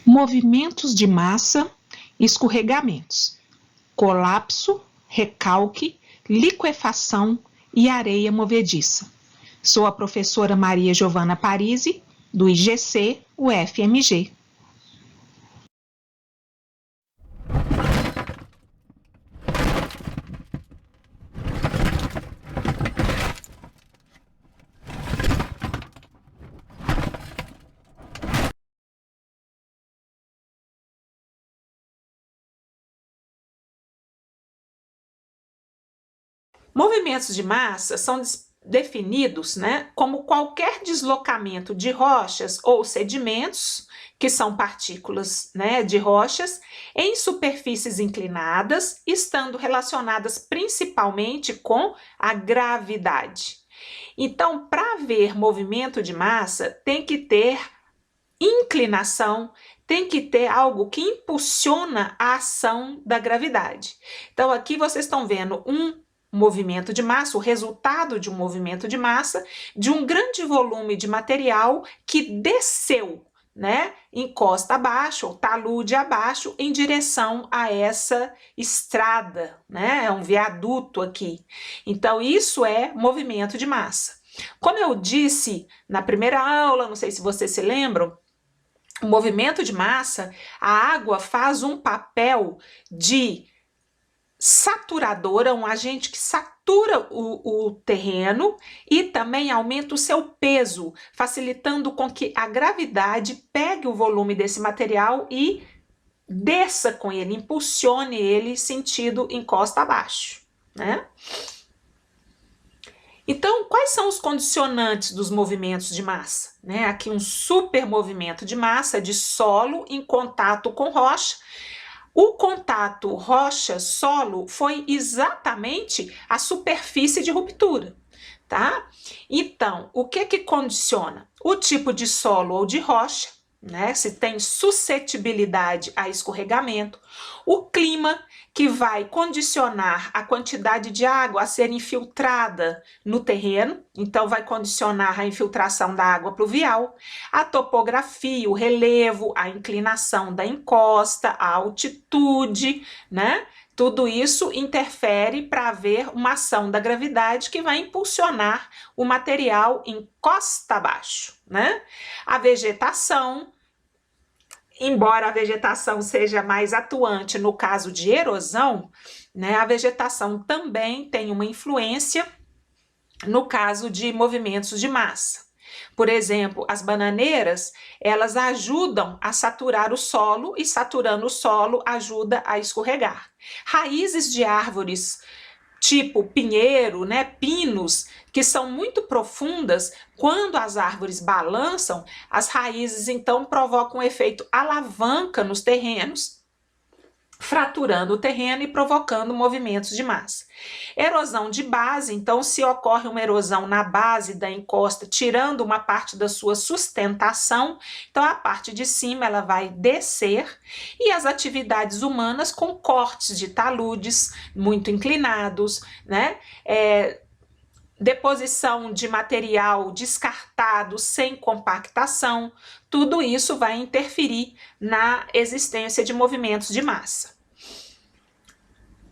movimentos de massa, escorregamentos, colapso, recalque, liquefação e areia movediça. Sou a professora Maria Giovana Parisi, do IGC, UFMG. Movimentos de massa são definidos, como qualquer deslocamento de rochas ou sedimentos, que são partículas, de rochas, em superfícies inclinadas, estando relacionadas principalmente com a gravidade. Então, para haver movimento de massa, tem que ter inclinação, tem que ter algo que impulsiona a ação da gravidade. Então, aqui vocês estão vendo um movimento de massa, o resultado de um movimento de massa, de um grande volume de material que desceu, encosta abaixo, ou talude abaixo, em direção a essa estrada, é um viaduto aqui. Então, isso é movimento de massa. Como eu disse na primeira aula, não sei se vocês se lembram, o movimento de massa, a água faz um papel de saturadora, um agente que satura o terreno e também aumenta o seu peso, facilitando com que a gravidade pegue o volume desse material e desça com ele, impulsione ele sentido encosta abaixo, Então, quais são os condicionantes dos movimentos de massa? Aqui um super movimento de massa de solo em contato com rocha. O contato rocha-solo foi exatamente a superfície de ruptura, tá? Então, o que condiciona? O tipo de solo ou de rocha, se tem suscetibilidade a escorregamento, o clima, que vai condicionar a quantidade de água a ser infiltrada no terreno, então vai condicionar a infiltração da água pluvial, a topografia, o relevo, a inclinação da encosta, a altitude, Tudo isso interfere para haver uma ação da gravidade que vai impulsionar o material encosta abaixo, A vegetação, embora a vegetação seja mais atuante no caso de erosão, a vegetação também tem uma influência no caso de movimentos de massa. Por exemplo, as bananeiras, elas ajudam a saturar o solo e saturando o solo ajuda a escorregar. Raízes de árvores tipo pinheiro, pinos, que são muito profundas, quando as árvores balançam, as raízes então provocam um efeito alavanca nos terrenos, fraturando o terreno e provocando movimentos de massa. Erosão de base, então se ocorre uma erosão na base da encosta, tirando uma parte da sua sustentação, então a parte de cima ela vai descer, e as atividades humanas com cortes de taludes muito inclinados, deposição de material descartado sem compactação, tudo isso vai interferir na existência de movimentos de massa.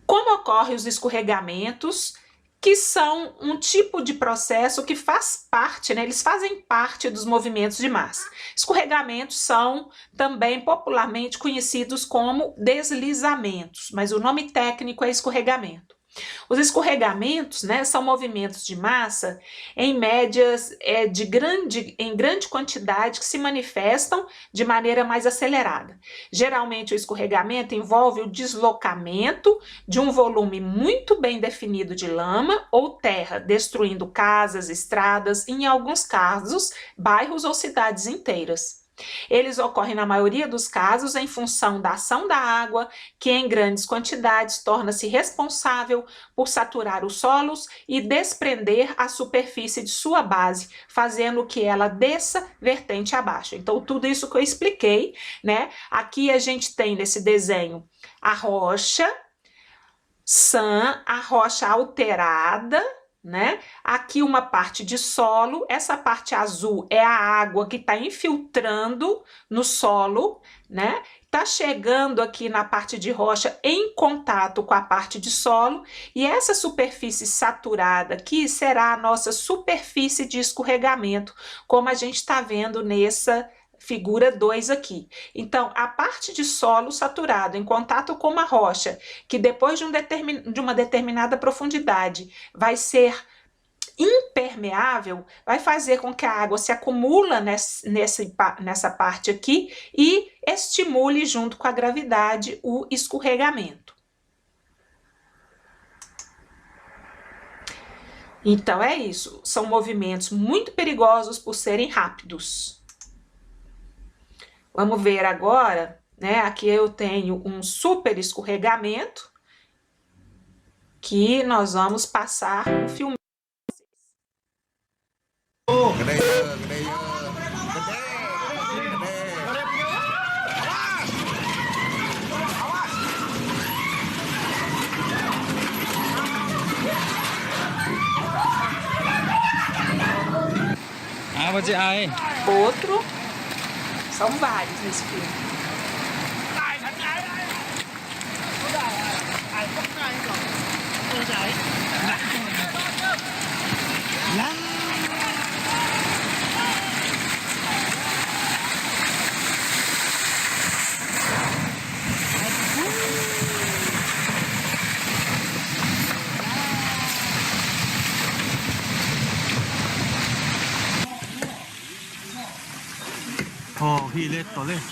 Como ocorrem os escorregamentos, que são um tipo de processo que faz parte, eles fazem parte dos movimentos de massa. Escorregamentos são também popularmente conhecidos como deslizamentos, mas o nome técnico é escorregamento. Os escorregamentos, são movimentos de massa em médias em grande quantidade que se manifestam de maneira mais acelerada. Geralmente o escorregamento envolve o deslocamento de um volume muito bem definido de lama ou terra, destruindo casas, estradas e, em alguns casos, bairros ou cidades inteiras. Eles ocorrem na maioria dos casos em função da ação da água, que em grandes quantidades torna-se responsável por saturar os solos e desprender a superfície de sua base, fazendo que ela desça vertente abaixo. Então, tudo isso que eu expliquei, Aqui a gente tem nesse desenho a rocha sã, a rocha alterada, né? Aqui uma parte de solo, essa parte azul é a água que está infiltrando no solo, né? Está chegando aqui na parte de rocha em contato com a parte de solo, e essa superfície saturada aqui será a nossa superfície de escorregamento, como a gente está vendo nessa figura 2 aqui. Então, a parte de solo saturado em contato com uma rocha, que depois de uma determinada profundidade vai ser impermeável, vai fazer com que a água se acumula nessa parte aqui e estimule, junto com a gravidade, o escorregamento. Então é isso, são movimentos muito perigosos por serem rápidos. Vamos ver agora, né? Aqui eu tenho um super escorregamento que nós vamos passar o filme. Outro, são vários nesse filme. Oh, พี่เล็กตัวเล็ก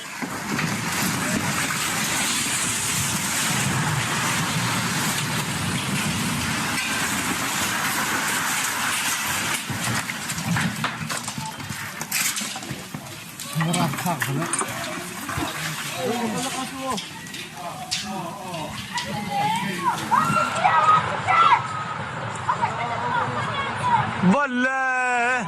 بالله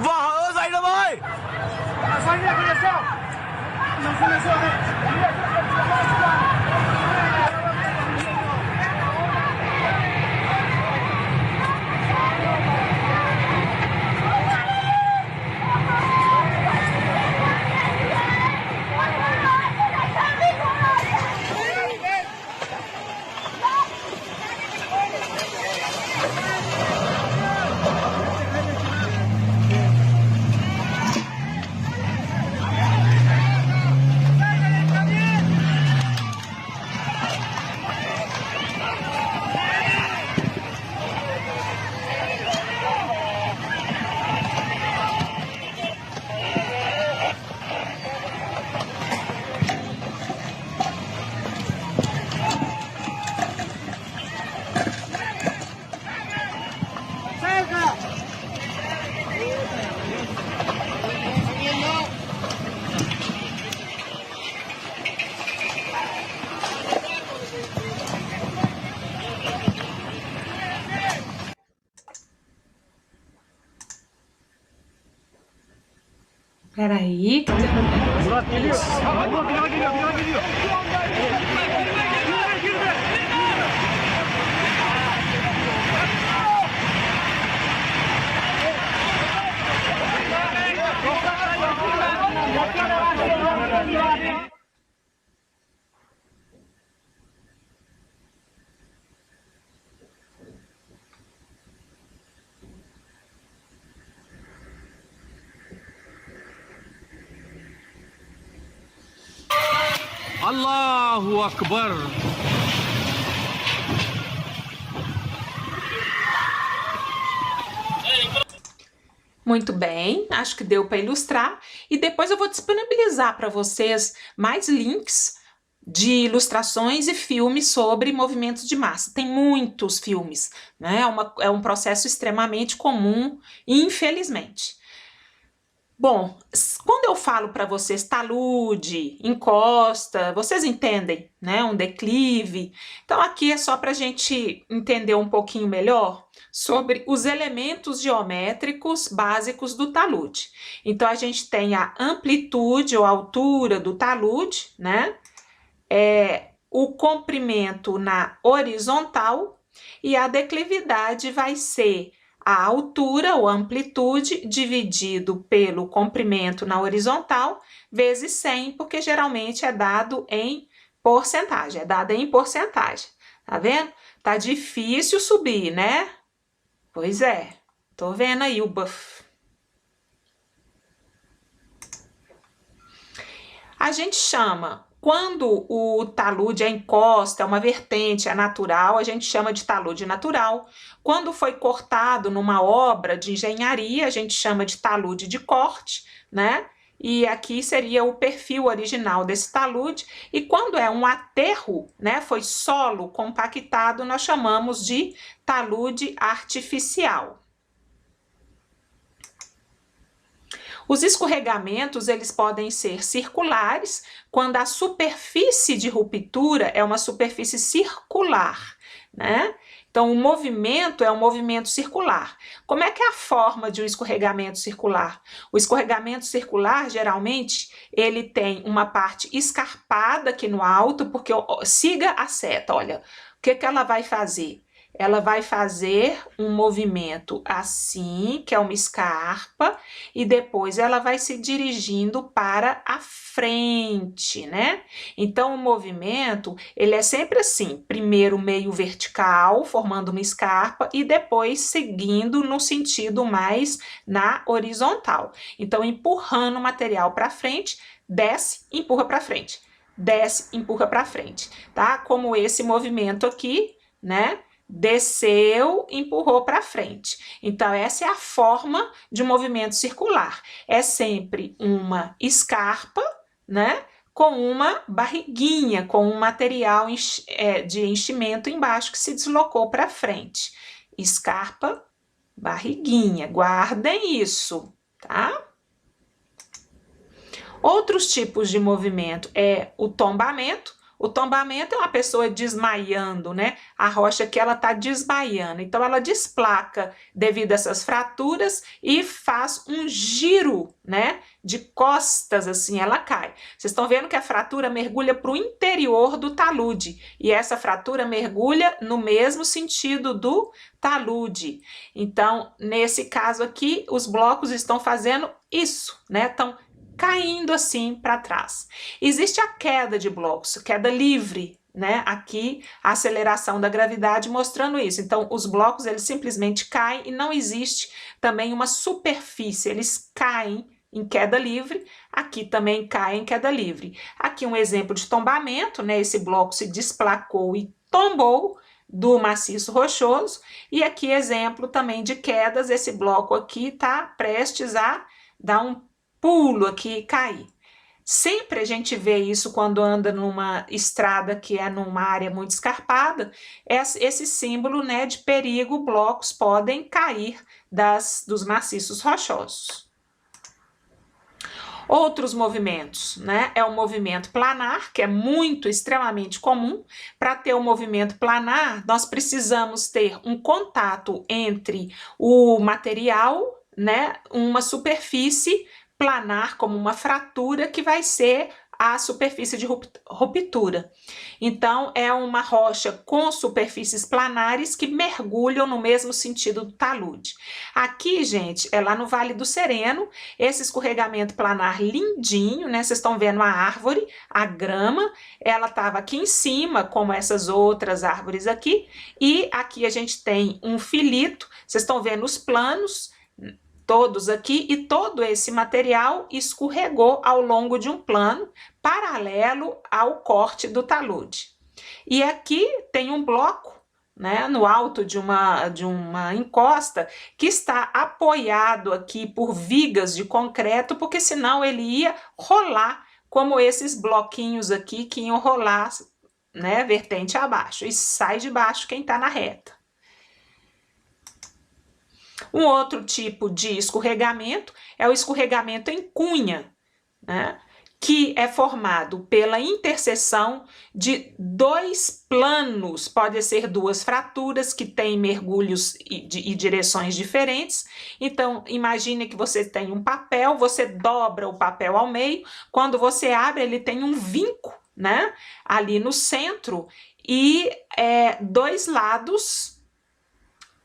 Vâng ơi dậy đâu ơi Peraí, que Allahu Akbar. Muito bem, acho que deu para ilustrar, e depois eu vou disponibilizar para vocês mais links de ilustrações e filmes sobre movimentos de massa. Tem muitos filmes, né? É um processo extremamente comum, infelizmente. Bom, quando eu falo para vocês talude, encosta, vocês entendem, né? Um declive. Então, aqui é só para a gente entender um pouquinho melhor sobre os elementos geométricos básicos do talude. Então, a gente tem a amplitude ou altura do talude, né? O comprimento na horizontal e a declividade vai ser a altura ou amplitude dividido pelo comprimento na horizontal vezes 100, porque geralmente é dado em porcentagem, Tá vendo? Tá difícil subir, né? Pois é, tô vendo aí o buff. A gente chama, quando o talude é encosta, é uma vertente, é natural, a gente chama de talude natural. Quando foi cortado numa obra de engenharia, a gente chama de talude de corte, né? E aqui seria o perfil original desse talude. E quando é um aterro, né, foi solo compactado, nós chamamos de talude artificial. Os escorregamentos, eles podem ser circulares, quando a superfície de ruptura é uma superfície circular, né? Então, o movimento é um movimento circular. Como é que é a forma de um escorregamento circular? O escorregamento circular, geralmente, ele tem uma parte escarpada aqui no alto, porque siga a seta, olha, o que ela vai fazer? Ela vai fazer um movimento assim, que é uma escarpa, e depois ela vai se dirigindo para a frente, né? Então, o movimento, ele é sempre assim, primeiro meio vertical, formando uma escarpa, e depois seguindo no sentido mais na horizontal. Então, empurrando o material para frente, desce, empurra para frente. Desce, empurra para frente, tá? Como esse movimento aqui, né? Desceu, empurrou para frente. Então, essa é a forma de um movimento circular. É sempre uma escarpa, né? Com uma barriguinha, com um material de enchimento embaixo que se deslocou para frente. Escarpa, barriguinha. Guardem isso, tá? Outros tipos de movimento é o tombamento. O tombamento é uma pessoa desmaiando, né? A rocha aqui, ela tá desmaiando. Então, ela desplaca devido a essas fraturas e faz um giro, né? De costas, assim, ela cai. Vocês estão vendo que a fratura mergulha para o interior do talude. E essa fratura mergulha no mesmo sentido do talude. Então, nesse caso aqui, os blocos estão fazendo isso, né? Estão caindo assim para trás. Existe a queda de blocos, queda livre, né? Aqui a aceleração da gravidade mostrando isso. Então, os blocos, eles simplesmente caem e não existe também uma superfície, eles caem em queda livre, aqui também cai em queda livre. Aqui um exemplo de tombamento, né? Esse bloco se desplacou e tombou do maciço rochoso, e aqui exemplo também de quedas, esse bloco aqui está prestes a dar um pulo aqui e cair. Sempre a gente vê isso quando anda numa estrada que é numa área muito escarpada, esse símbolo, né, de perigo, blocos podem cair dos maciços rochosos. Outros movimentos, né? É o movimento planar, que é extremamente comum. Para ter o movimento planar, nós precisamos ter um contato entre o material, né? Uma superfície planar, como uma fratura, que vai ser a superfície de ruptura. Então, é uma rocha com superfícies planares que mergulham no mesmo sentido do talude. Aqui, gente, é lá no Vale do Sereno, esse escorregamento planar lindinho, né? Vocês estão vendo a árvore, a grama, ela estava aqui em cima, como essas outras árvores aqui, e aqui a gente tem um filito, vocês estão vendo os planos, todos aqui, e todo esse material escorregou ao longo de um plano paralelo ao corte do talude. E aqui tem um bloco, né, no alto de uma encosta, que está apoiado aqui por vigas de concreto, porque senão ele ia rolar, como esses bloquinhos aqui que iam rolar, né, vertente abaixo, e sai de baixo quem está na reta. Um outro tipo de escorregamento é o escorregamento em cunha, né? Que é formado pela interseção de dois planos, pode ser duas fraturas que têm mergulhos e direções diferentes. Então, imagine que você tem um papel, você dobra o papel ao meio, quando você abre, ele tem um vinco, né, ali no centro, e dois lados,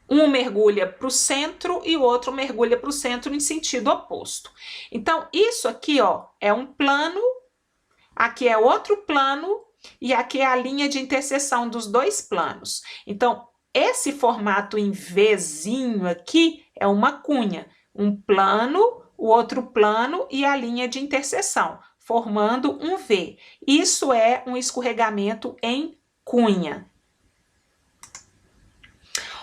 um mergulha para o centro e o outro mergulha para o centro em sentido oposto. Então, isso aqui, ó, é um plano, aqui é outro plano e aqui é a linha de interseção dos dois planos. Então, esse formato em Vzinho aqui é uma cunha, um plano, o outro plano e a linha de interseção, formando um V. Isso é um escorregamento em cunha.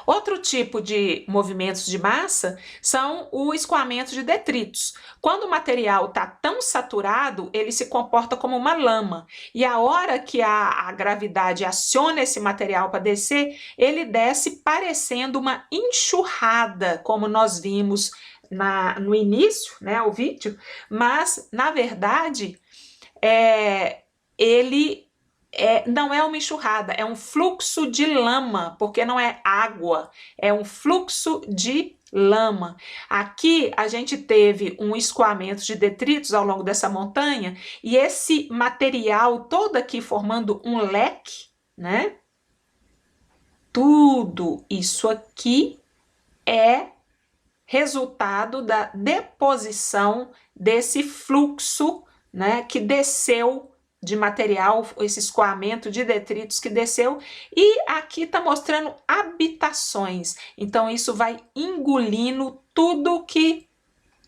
Outro tipo de movimentos de massa são o escoamento de detritos. Quando o material está tão saturado, ele se comporta como uma lama. E a hora que a gravidade aciona esse material para descer, ele desce parecendo uma enxurrada, como nós vimos no início, né, o vídeo. Mas, na verdade, ele não é uma enxurrada, é um fluxo de lama, porque não é água, é um fluxo de lama. Aqui a gente teve um escoamento de detritos ao longo dessa montanha e esse material todo aqui formando um leque, né? Tudo isso aqui é resultado da deposição desse fluxo, né, que desceu de material, esse escoamento de detritos que desceu, e aqui está mostrando habitações. Então, isso vai engolindo tudo que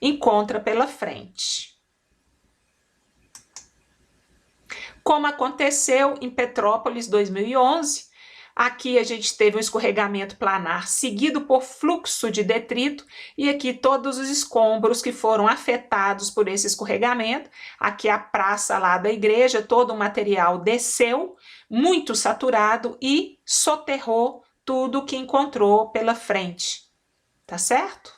encontra pela frente. Como aconteceu em Petrópolis 2011, aqui a gente teve um escorregamento planar seguido por fluxo de detrito e aqui todos os escombros que foram afetados por esse escorregamento. Aqui a praça lá da igreja, todo o material desceu, muito saturado e soterrou tudo que encontrou pela frente. Tá certo?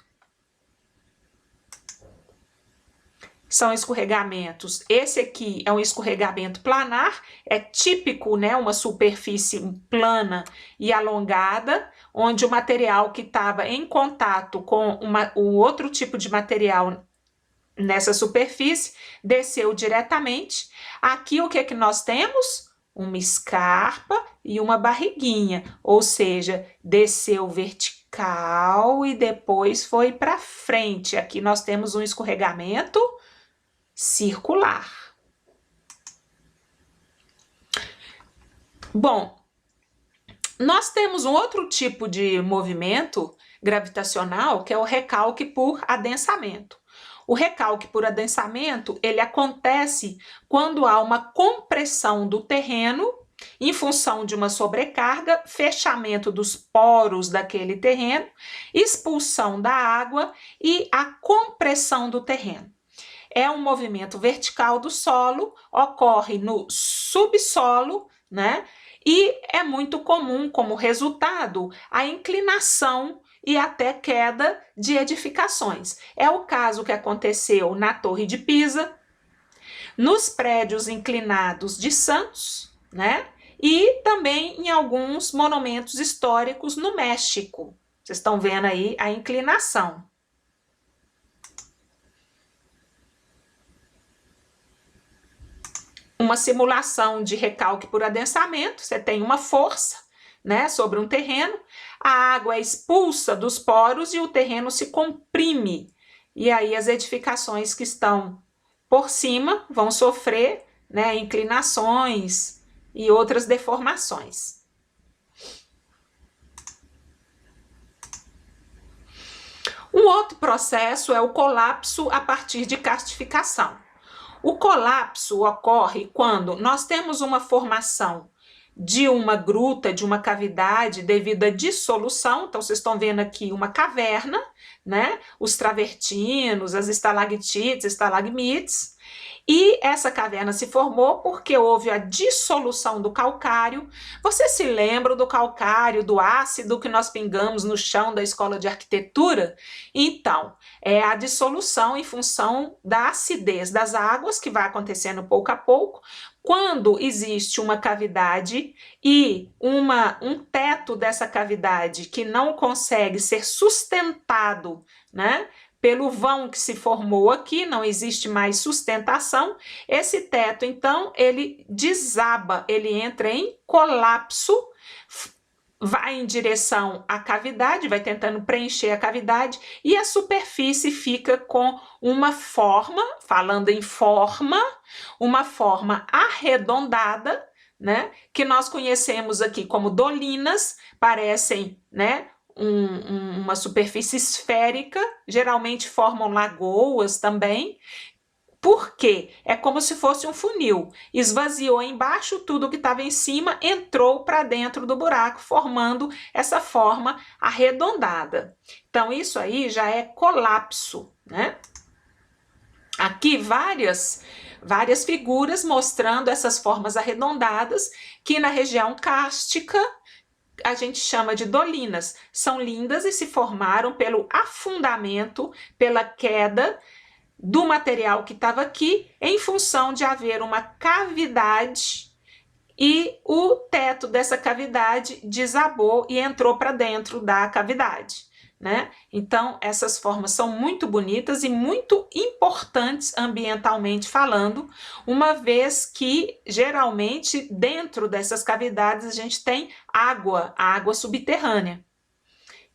São escorregamentos. Esse aqui é um escorregamento planar, é típico, né, uma superfície plana e alongada, onde o material que estava em contato com um outro tipo de material nessa superfície desceu diretamente. Aqui o que é que nós temos? Uma escarpa e uma barriguinha, ou seja, desceu vertical e depois foi para frente. Aqui nós temos um escorregamento circular. Bom, nós temos um outro tipo de movimento gravitacional que é o recalque por adensamento. O recalque por adensamento, ele acontece quando há uma compressão do terreno em função de uma sobrecarga, fechamento dos poros daquele terreno, expulsão da água e a compressão do terreno. É um movimento vertical do solo, ocorre no subsolo, né? E é muito comum, como resultado, a inclinação e até queda de edificações. É o caso que aconteceu na Torre de Pisa, nos prédios inclinados de Santos, né? E também em alguns monumentos históricos no México. Vocês estão vendo aí a inclinação. Uma simulação de recalque por adensamento, você tem uma força, né, sobre um terreno, a água é expulsa dos poros e o terreno se comprime. E aí as edificações que estão por cima vão sofrer, né, inclinações e outras deformações. Um outro processo é o colapso a partir de castificação. O colapso ocorre quando nós temos uma formação de uma gruta, de uma cavidade devido à dissolução. Então, vocês estão vendo aqui uma caverna, né? Os travertinos, as estalactites, estalagmites. E essa caverna se formou porque houve a dissolução do calcário. Você se lembra do calcário, do ácido que nós pingamos no chão da escola de arquitetura? Então, é a dissolução em função da acidez das águas, que vai acontecendo pouco a pouco. Quando existe uma cavidade e um teto dessa cavidade que não consegue ser sustentado, né, pelo vão que se formou aqui, não existe mais sustentação, esse teto, então, ele desaba, ele entra em colapso, vai em direção à cavidade, vai tentando preencher a cavidade, e a superfície fica com uma forma, falando em forma, uma forma arredondada, né, que nós conhecemos aqui como dolinas, parecem, né, uma superfície esférica, geralmente formam lagoas também. Por quê? É como se fosse um funil. Esvaziou embaixo, tudo que estava em cima entrou para dentro do buraco, formando essa forma arredondada. Então, isso aí já é colapso, né? Aqui várias figuras mostrando essas formas arredondadas, que na região cárstica a gente chama de dolinas. São lindas e se formaram pelo afundamento, pela queda do material que estava aqui, em função de haver uma cavidade e o teto dessa cavidade desabou e entrou para dentro da cavidade, né? Então, essas formas são muito bonitas e muito importantes ambientalmente falando, uma vez que, geralmente, dentro dessas cavidades a gente tem água, a água subterrânea,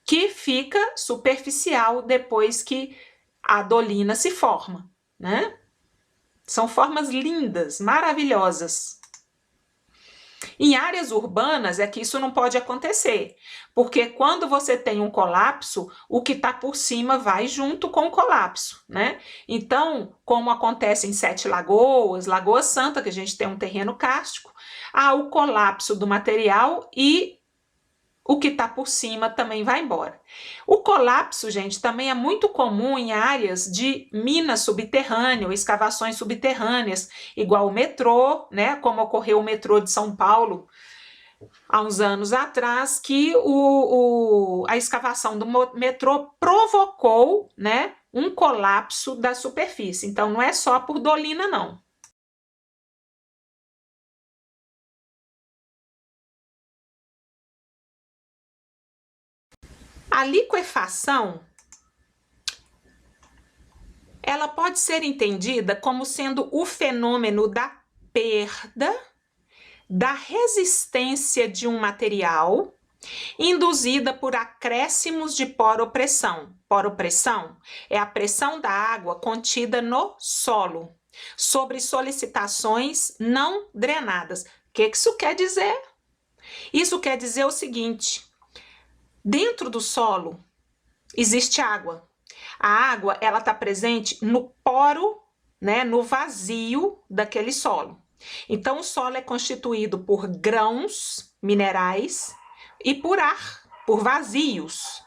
que fica superficial depois que a dolina se forma, né? São formas lindas, maravilhosas. Em áreas urbanas é que isso não pode acontecer, porque quando você tem um colapso, o que está por cima vai junto com o colapso, né? Então, como acontece em Sete Lagoas, Lagoa Santa, que a gente tem um terreno kárstico, há o colapso do material e o que está por cima também vai embora. O colapso, gente, também é muito comum em áreas de minas subterrâneas, escavações subterrâneas, igual o metrô, né? Como ocorreu o metrô de São Paulo há uns anos atrás, que a escavação do metrô provocou, né, um colapso da superfície. Então, não é só por dolina, não. A liquefação, ela pode ser entendida como sendo o fenômeno da perda da resistência de um material induzida por acréscimos de poropressão. Poropressão é a pressão da água contida no solo sobre solicitações não drenadas. O que isso quer dizer? Isso quer dizer o seguinte: dentro do solo existe água. A água, ela está presente no poro, né, no vazio daquele solo. Então, o solo é constituído por grãos minerais e por ar, por vazios.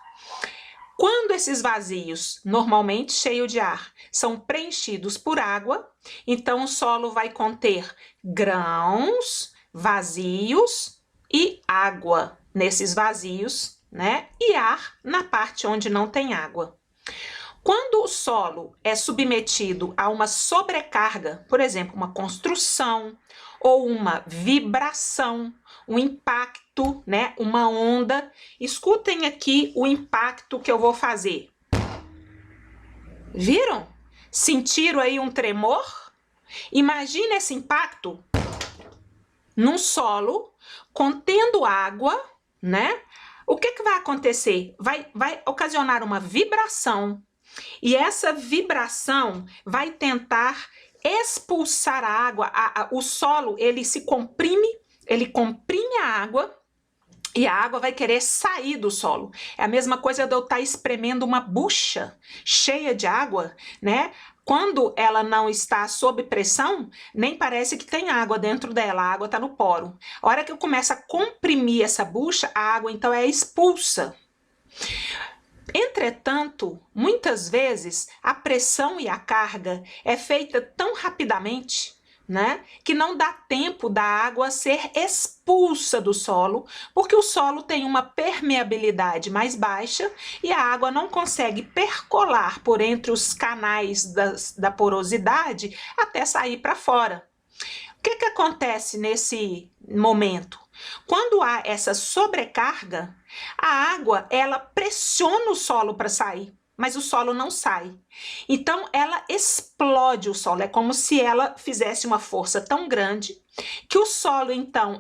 Quando esses vazios, normalmente cheios de ar, são preenchidos por água, então o solo vai conter grãos, vazios e água nesses vazios, né? E ar na parte onde não tem água. Quando o solo é submetido a uma sobrecarga, por exemplo, uma construção ou uma vibração, um impacto, né, uma onda, escutem aqui o impacto que eu vou fazer. Viram? Sentiram aí um tremor? Imagine esse impacto num solo contendo água, né? O que vai acontecer? Vai ocasionar uma vibração. E essa vibração vai tentar expulsar a água. O solo, ele se comprime, ele comprime a água e a água vai querer sair do solo. É a mesma coisa de eu estar espremendo uma bucha cheia de água, né? Quando ela não está sob pressão, nem parece que tem água dentro dela, a água está no poro. A hora que eu começo a comprimir essa bucha, a água então é expulsa. Entretanto, muitas vezes a pressão e a carga é feita tão rapidamente, né, que não dá tempo da água ser expulsa do solo, porque o solo tem uma permeabilidade mais baixa e a água não consegue percolar por entre os canais da porosidade até sair para fora. O que acontece nesse momento? Quando há essa sobrecarga, a água ela pressiona o solo para sair, mas o solo não sai. Então ela explode o solo, é como se ela fizesse uma força tão grande que o solo então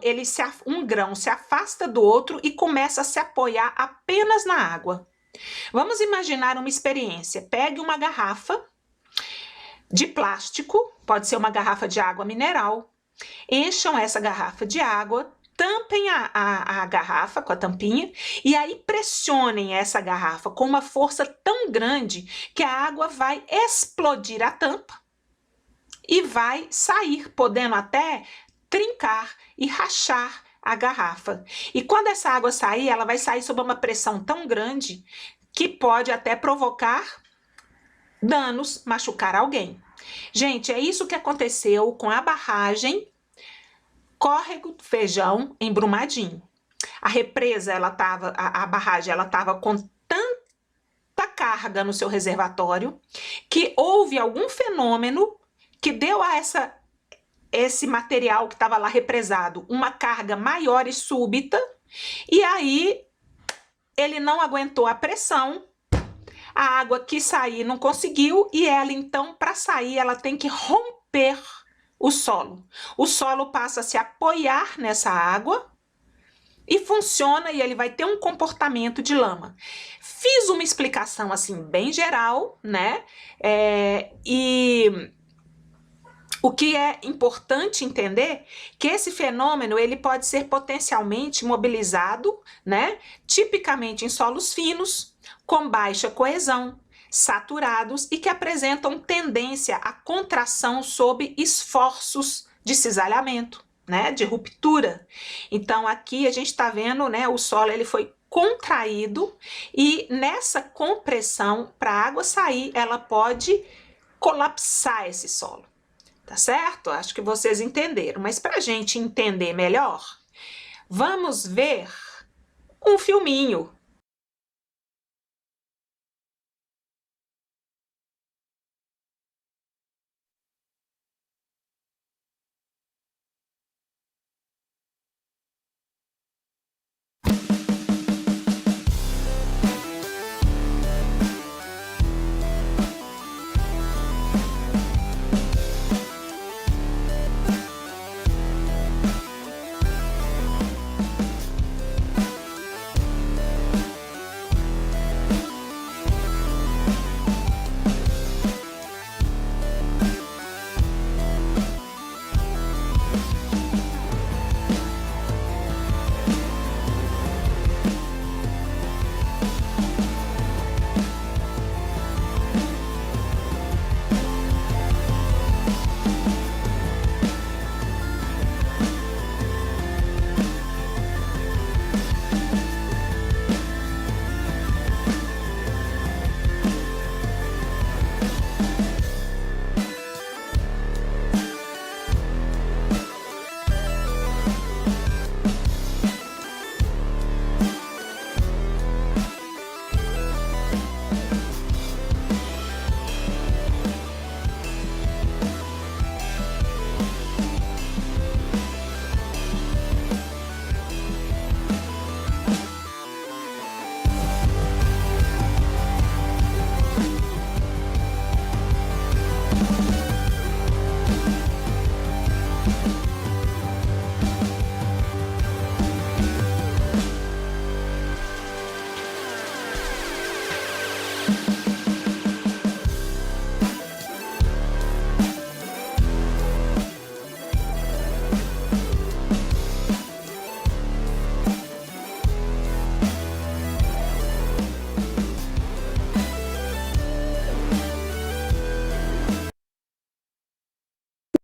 um grão se afasta do outro e começa a se apoiar apenas na água. Vamos imaginar uma experiência. Pegue uma garrafa de plástico, pode ser uma garrafa de água mineral, encham essa garrafa de água, tampem a garrafa com a tampinha e aí pressionem essa garrafa com uma força tão grande que a água vai explodir a tampa e vai sair, podendo até trincar e rachar a garrafa. E quando essa água sair, ela vai sair sob uma pressão tão grande que pode até provocar danos, machucar alguém. Gente, é isso que aconteceu com a barragem Córrego do Feijão em Brumadinho. A represa, a barragem, ela estava com tanta carga no seu reservatório que houve algum fenômeno que deu a esse material que estava lá represado uma carga maior e súbita, e aí ele não aguentou a pressão, a água que sair não conseguiu, e ela então, para sair, ela tem que romper o solo. O solo passa a se apoiar nessa água e funciona, e ele vai ter um comportamento de lama. Fiz uma explicação assim bem geral, né? E o que é importante entender que esse fenômeno ele pode ser potencialmente mobilizado, né? Tipicamente em solos finos, com baixa coesão, saturados e que apresentam tendência à contração sob esforços de cisalhamento, né, de ruptura. Então aqui a gente está vendo, né, o solo ele foi contraído e nessa compressão para a água sair, ela pode colapsar esse solo, tá certo? Acho que vocês entenderam, mas para a gente entender melhor, vamos ver um filminho.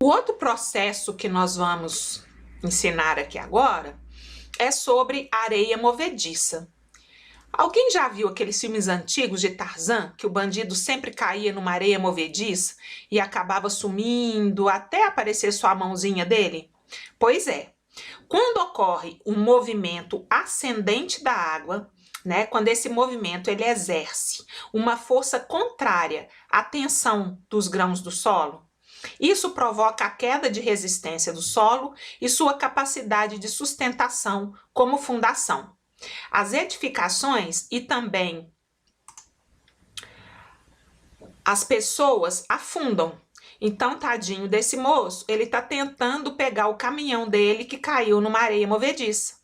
O outro processo que nós vamos ensinar aqui agora é sobre areia movediça. Alguém já viu aqueles filmes antigos de Tarzan, que o bandido sempre caía numa areia movediça e acabava sumindo até aparecer só a mãozinha dele? Pois é, quando ocorre um movimento ascendente da água, né, quando esse movimento ele exerce uma força contrária à tensão dos grãos do solo, isso provoca a queda de resistência do solo e sua capacidade de sustentação como fundação. As edificações e também as pessoas afundam. Então, tadinho desse moço, ele está tentando pegar o caminhão dele que caiu numa areia movediça.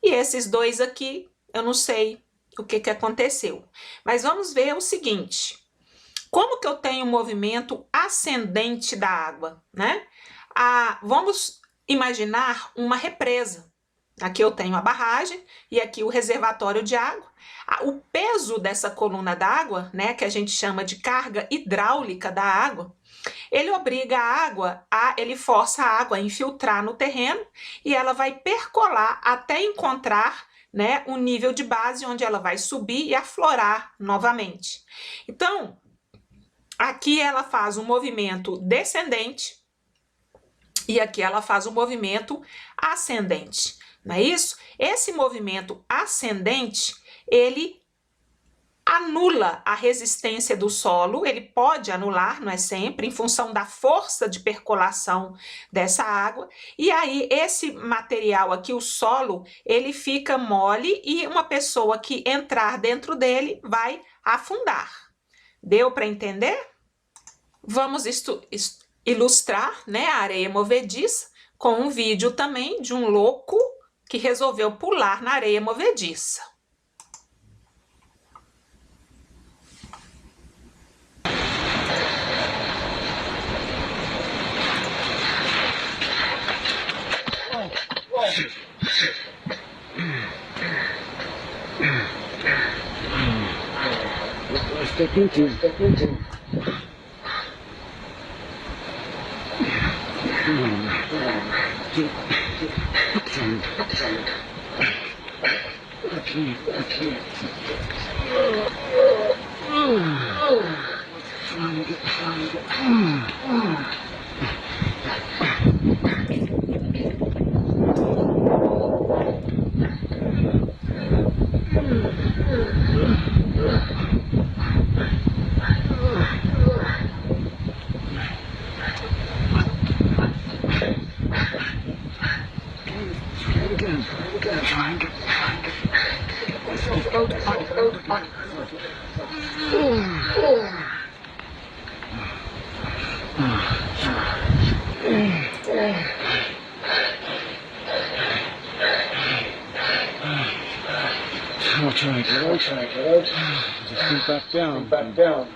E esses dois aqui, eu não sei o que aconteceu. Mas vamos ver o seguinte. Como que eu tenho um movimento ascendente da água, né? Vamos imaginar uma represa. Aqui eu tenho a barragem e aqui o reservatório de água. O peso dessa coluna d'água, né, que a gente chama de carga hidráulica da água, ele obriga a água, ele força a água a infiltrar no terreno e ela vai percolar até encontrar, né, um nível de base onde ela vai subir e aflorar novamente. Então, aqui ela faz um movimento descendente e aqui ela faz um movimento ascendente. Não é isso? Esse movimento ascendente, ele anula a resistência do solo, ele pode anular, não é sempre, em função da força de percolação dessa água, e aí esse material aqui, o solo, ele fica mole e uma pessoa que entrar dentro dele vai afundar. Deu para entender? Vamos ilustrar, né, a areia movediça com um vídeo também de um louco que resolveu pular na areia movediça. Está quentinho, está quentinho. Aqui. I'll try to get out. Just sink back down.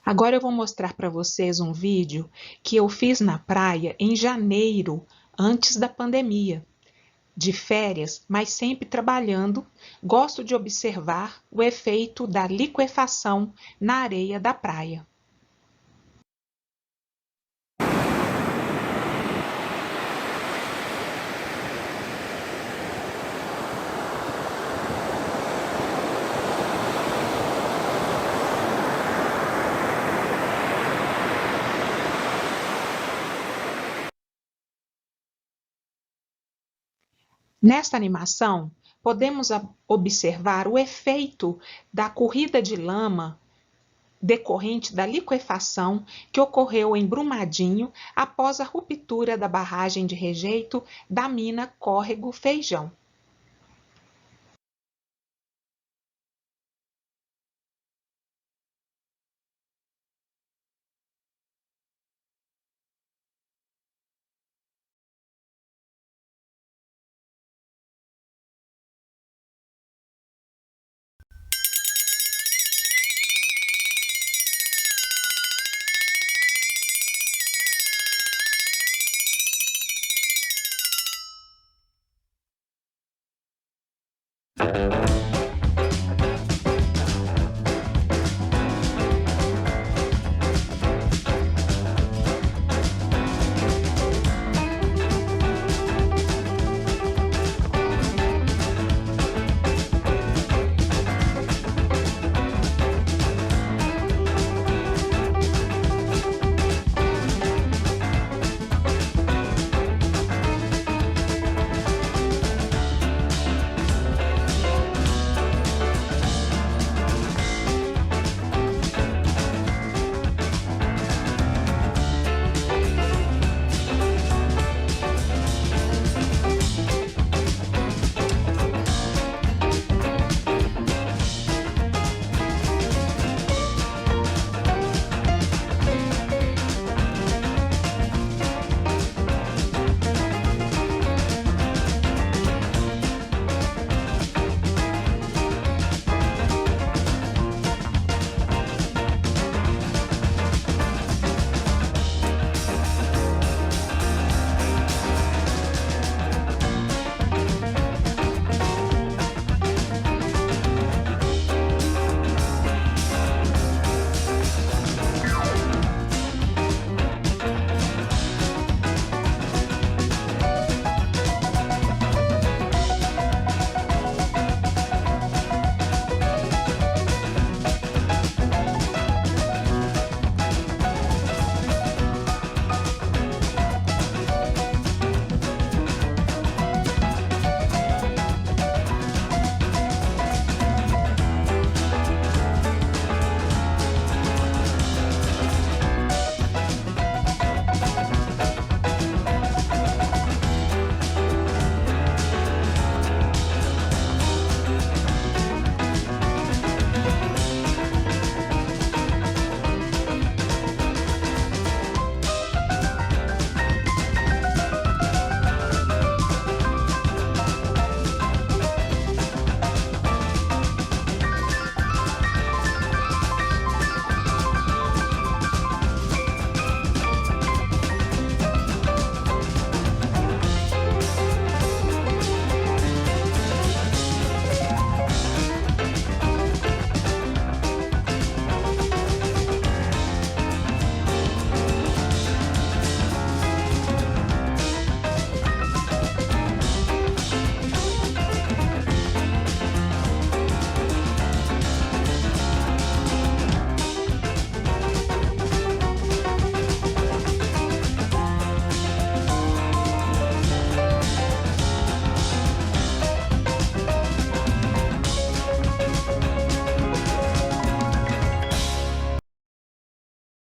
Agora eu vou mostrar para vocês um vídeo que eu fiz na praia em janeiro, antes da pandemia. De férias, mas sempre trabalhando, gosto de observar o efeito da liquefação na areia da praia. Nesta animação, podemos observar o efeito da corrida de lama decorrente da liquefação que ocorreu em Brumadinho após a ruptura da barragem de rejeito da mina Córrego Feijão.